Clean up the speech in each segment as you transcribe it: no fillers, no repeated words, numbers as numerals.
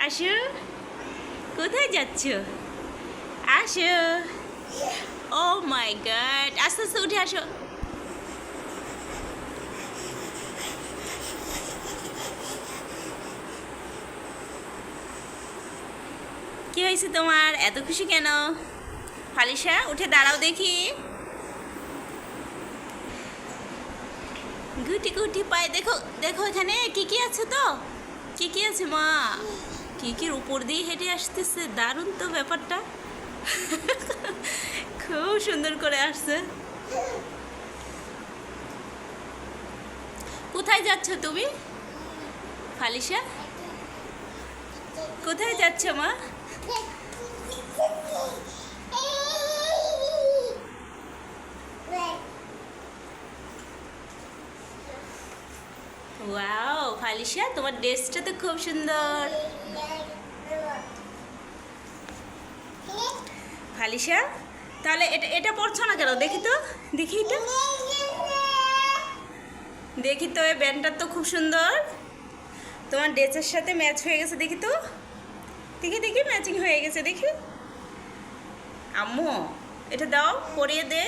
আসো, কোথায় যাচ্ছ? আসো। ও মাই গড, আস্তে আস্তে উঠে আসো। কি হয়েছে তোমার, এত খুশি কেন? ফালিশা, উঠে দাঁড়াও দেখি। গুটি গুটি পায়ে দেখো, দেখো এখানে কি কি আছে তো, কি কি আছে মা? কি কির উপর দিয়ে হেঁটে আসতেছে, দারুণ তো ব্যাপারটা। খুব সুন্দর করে আসছে। কোথায় যাচ্ছ তুমি ফালিশা? কোথায় যাচ্ছ মা? ওয়াও ফালিশা, তোমার ড্রেসটা তো খুব সুন্দর। ফালিশা, তাহলে এটা এটা পরছো না কেন? দেখি তো, দেখি এটা, দেখি তো, এই ব্যান্ডটা তো খুব সুন্দর, তোমার ড্রেসের সাথে ম্যাচ হয়ে গেছে। দেখি তো, দেখি দেখি, ম্যাচিং হয়ে গেছে দেখি। আম্মু, এটা দাও, পরিয়ে দে।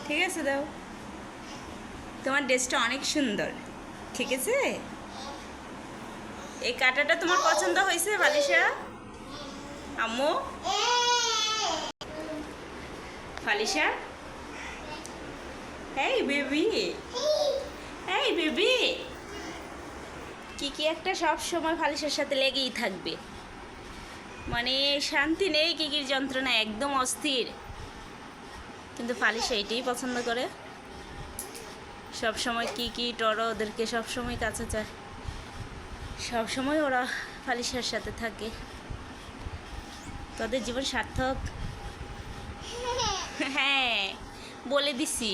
ঠিক আছে, দাও। তোমার ড্রেসটা অনেক সুন্দর, ঠিক আছে। এই কাঁটাটা তোমার পছন্দ হয়েছে ফালিশা? আম্মু, ফালিশা, এই বেবি, এই বেবি, কি কি একটা সব সময় ফালিশার সাথে লেগেই থাকবে, মানে শান্তি নেই, কিকির যন্ত্রণা, একদম অস্থির। কিন্তু ফালিশা এটাই পছন্দ করে, সব সময় কিকি টরো ওদেরকে সব সময় কাছে চায়, সব সময় ওরা ফালিশার সাথে থাকে। তোদের জীবন সার্থক। হ্যাঁ, বলে দিছি।